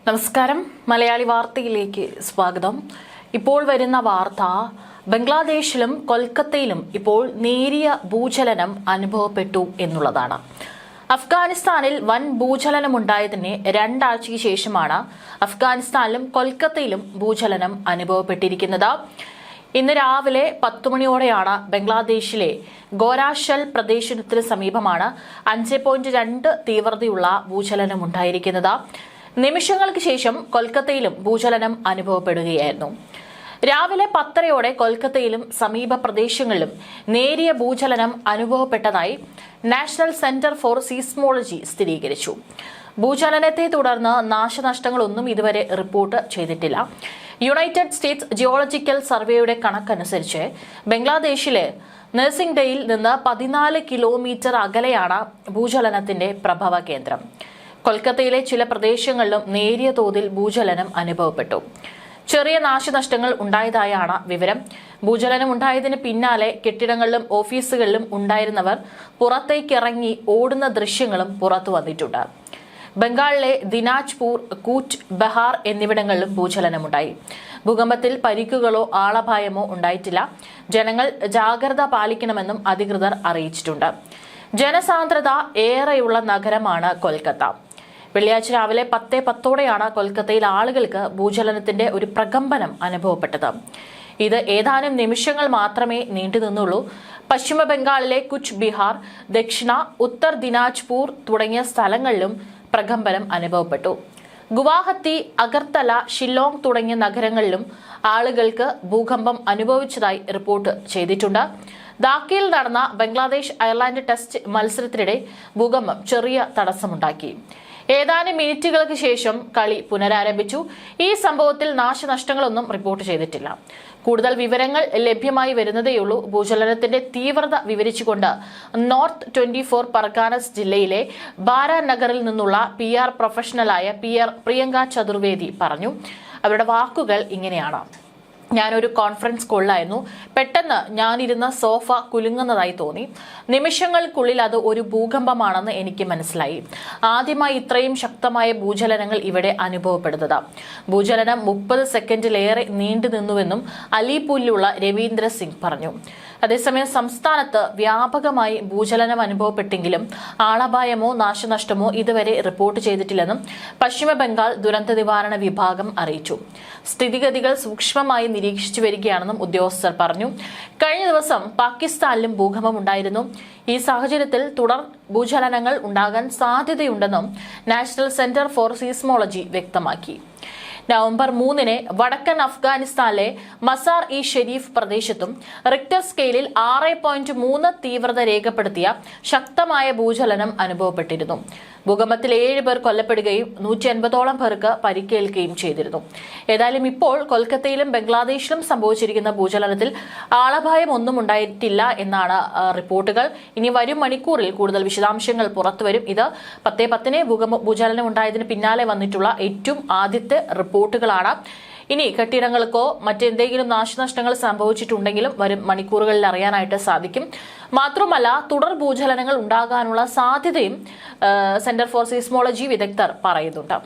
നമസ്കാരം. മലയാളി വാർത്തയിലേക്ക് സ്വാഗതം. ഇപ്പോൾ വരുന്ന വാർത്ത, ബംഗ്ലാദേശിലും കൊൽക്കത്തയിലും ഇപ്പോൾ നേരിയ ഭൂചലനം അനുഭവപ്പെട്ടു എന്നുള്ളതാണ്. അഫ്ഗാനിസ്ഥാനിൽ വൻ ഭൂചലനമുണ്ടായതിന് 2 ആഴ്ചയ്ക്ക് ശേഷമാണ് അഫ്ഗാനിസ്ഥാനിലും കൊൽക്കത്തയിലും ഭൂചലനം അനുഭവപ്പെട്ടിരിക്കുന്നത്. ഇന്ന് രാവിലെ 10 മണിയോടെയാണ് ബംഗ്ലാദേശിലെ ഗോരാഷൽ പ്രദേശത്തിന് സമീപമാണ് 5.2 തീവ്രതയുള്ള ഭൂചലനം ഉണ്ടായിരിക്കുന്നത്. നിമിഷങ്ങൾക്ക് ശേഷം കൊൽക്കത്തയിലും ഭൂചലനം അനുഭവപ്പെടുകയായിരുന്നു. രാവിലെ 10:30 കൊൽക്കത്തയിലും സമീപ പ്രദേശങ്ങളിലും നേരിയ ഭൂചലനം അനുഭവപ്പെട്ടതായി നാഷണൽ സെന്റർ ഫോർ സീസ്മോളജി സ്ഥിരീകരിച്ചു. ഭൂചലനത്തെ തുടർന്ന് നാശനഷ്ടങ്ങളൊന്നും ഇതുവരെ റിപ്പോർട്ട് ചെയ്തിട്ടില്ല. യുണൈറ്റഡ് സ്റ്റേറ്റ്സ് ജിയോളജിക്കൽ സർവേയുടെ കണക്കനുസരിച്ച് ബംഗ്ലാദേശിലെ നഴ്സിംഗ്ഡയിൽ നിന്ന് 14 കിലോമീറ്റർ അകലെയാണ് ഭൂചലനത്തിന്റെ പ്രഭവ കേന്ദ്രം. കൊൽക്കത്തയിലെ ചില പ്രദേശങ്ങളിലും നേരിയ തോതിൽ ഭൂചലനം അനുഭവപ്പെട്ടു. ചെറിയ നാശനഷ്ടങ്ങൾ ഉണ്ടായതായാണ് വിവരം. ഭൂചലനം ഉണ്ടായതിന് പിന്നാലെ കെട്ടിടങ്ങളിലും ഓഫീസുകളിലും ഉണ്ടായിരുന്നവർ പുറത്തേക്കിറങ്ങി ഓടുന്ന ദൃശ്യങ്ങളും പുറത്തു വന്നിട്ടുണ്ട്. ബംഗാളിലെ ദിനാജ്പൂർ, കൂച്ച് ബെഹാർ എന്നിവിടങ്ങളിലും ഭൂചലനമുണ്ടായി. ഭൂകമ്പത്തിൽ പരിക്കുകളോ ആളപായമോ ഉണ്ടായിട്ടില്ല. ജനങ്ങൾ ജാഗ്രത പാലിക്കണമെന്നും അധികൃതർ അറിയിച്ചിട്ടുണ്ട്. ജനസാന്ദ്രത ഏറെയുള്ള നഗരമാണ് കൊൽക്കത്ത. വെള്ളിയാഴ്ച രാവിലെ 10:10 കൊൽക്കത്തയിൽ ആളുകൾക്ക് ഭൂചലനത്തിന്റെ ഒരു പ്രകമ്പനം അനുഭവപ്പെട്ടത്. ഇത് ഏതാനും നിമിഷങ്ങൾ മാത്രമേ നീണ്ടുനിന്നുള്ളൂ. പശ്ചിമ ബംഗാളിലെ കുച്ച് ബിഹാർ, ദക്ഷിണ ഉത്തർ ദിനാജ്പൂർ തുടങ്ങിയ സ്ഥലങ്ങളിലും പ്രകമ്പനം അനുഭവപ്പെട്ടു. ഗുവാഹത്തി, അഗർത്തല, ഷില്ലോങ് തുടങ്ങിയ നഗരങ്ങളിലും ആളുകൾക്ക് ഭൂകമ്പം അനുഭവിച്ചതായി റിപ്പോർട്ട് ചെയ്തിട്ടുണ്ട്. ധാക്കയിൽ നടന്ന ബംഗ്ലാദേശ് അയർലൻഡ് ടെസ്റ്റ് മത്സരത്തിനിടെ ഭൂകമ്പം ചെറിയ തടസ്സമുണ്ടാക്കി. ഏതാനും മിനിറ്റുകൾക്ക് ശേഷം കളി പുനരാരംഭിച്ചു. ഈ സംഭവത്തിൽ നാശനഷ്ടങ്ങളൊന്നും റിപ്പോർട്ട് ചെയ്തിട്ടില്ല. കൂടുതൽ വിവരങ്ങൾ ലഭ്യമായി വരുന്നതേയുള്ളൂ. ഭൂചലനത്തിന്റെ തീവ്രത വിവരിച്ചുകൊണ്ട് നോർത്ത് 24 പർഗാനസ് ജില്ലയിലെ ബാരാനഗറിൽ നിന്നുള്ള PR പ്രൊഫഷണലായ പ്രിയങ്ക ചതുർവേദി പറഞ്ഞു. അവരുടെ വാക്കുകൾ ഇങ്ങനെയാണ്: ഞാനൊരു കോൺഫറൻസ് കോളിലായിരുന്നു. പെട്ടെന്ന് ഞാനിരുന്ന സോഫ കുലുങ്ങുന്നതായി തോന്നി. നിമിഷങ്ങൾക്കുള്ളിൽ അത് ഒരു ഭൂകമ്പമാണെന്ന് എനിക്ക് മനസ്സിലായി. ആദ്യമായി ഇത്രയും ശക്തമായ ഭൂചലനങ്ങൾ ഇവിടെ അനുഭവപ്പെടുന്നത്. ഭൂചലനം 30 സെക്കൻഡിലേറെ നീണ്ടുനിന്നുവെന്നും അലിപൂരിലുള്ള രവീന്ദ്ര സിംഗ് പറഞ്ഞു. അതേസമയം സംസ്ഥാനത്ത് വ്യാപകമായി ഭൂചലനം അനുഭവപ്പെട്ടെങ്കിലും ആളപായമോ നാശനഷ്ടമോ ഇതുവരെ റിപ്പോർട്ട് ചെയ്തിട്ടില്ലെന്നും പശ്ചിമ ബംഗാൾ ദുരന്ത നിവാരണ വിഭാഗം അറിയിച്ചു. സ്ഥിതിഗതികൾ സൂക്ഷ്മമായി നിരീക്ഷിച്ചു വരികയാണെന്നും ഉദ്യോഗസ്ഥർ പറഞ്ഞു. കഴിഞ്ഞ ദിവസം പാകിസ്ഥാനിലും ഭൂകമ്പം ഉണ്ടായിരുന്നു. ഈ സാഹചര്യത്തിൽ തുടർ ഭൂചലനങ്ങൾ ഉണ്ടാകാൻ സാധ്യതയുണ്ടെന്നും നാഷണൽ സെന്റർ ഫോർ സീസ്മോളജി വ്യക്തമാക്കി. നവംബർ 3 വടക്കൻ അഫ്ഗാനിസ്ഥാനിലെ മസാർ ഇ ഷെരീഫ് പ്രദേശത്തും റിക്ടർ സ്കെയിലിൽ 6.3 തീവ്രത രേഖപ്പെടുത്തിയ ശക്തമായ ഭൂചലനം അനുഭവപ്പെട്ടിരുന്നു. ഭൂകമ്പത്തിൽ 7 പേർ കൊല്ലപ്പെടുകയും 180ഓളം പേർക്ക് പരിക്കേൽക്കുകയും ചെയ്തിരുന്നു. ഏതായാലും ഇപ്പോൾ കൊൽക്കത്തയിലും ബംഗ്ലാദേശിലും സംഭവിച്ചിരിക്കുന്ന ഭൂചലനത്തിൽ ആളപായം ഒന്നും ഉണ്ടായിട്ടില്ല എന്നാണ് റിപ്പോർട്ടുകൾ. ഇനി വരും മണിക്കൂറിൽ കൂടുതൽ വിശദാംശങ്ങൾ പുറത്തുവരും. ഇത് 10:10 ഭൂചലനം ഉണ്ടായതിന് പിന്നാലെ വന്നിട്ടുള്ള ഏറ്റവും ആദ്യത്തെ റിപ്പോർട്ടുകളാണ്. ഇനി കെട്ടിടങ്ങൾക്കോ മറ്റെന്തെങ്കിലും നാശനഷ്ടങ്ങൾ സംഭവിച്ചിട്ടുണ്ടെങ്കിലും വരും മണിക്കൂറുകളിൽ അറിയാനായിട്ട് സാധിക്കും. മാത്രമല്ല, തുടർ ഭൂചലനങ്ങൾ ഉണ്ടാകാനുള്ള സാധ്യതയും സെന്റർ ഫോർ സീസ്മോളജി വിദഗ്ധർ പറയുന്നുണ്ട്.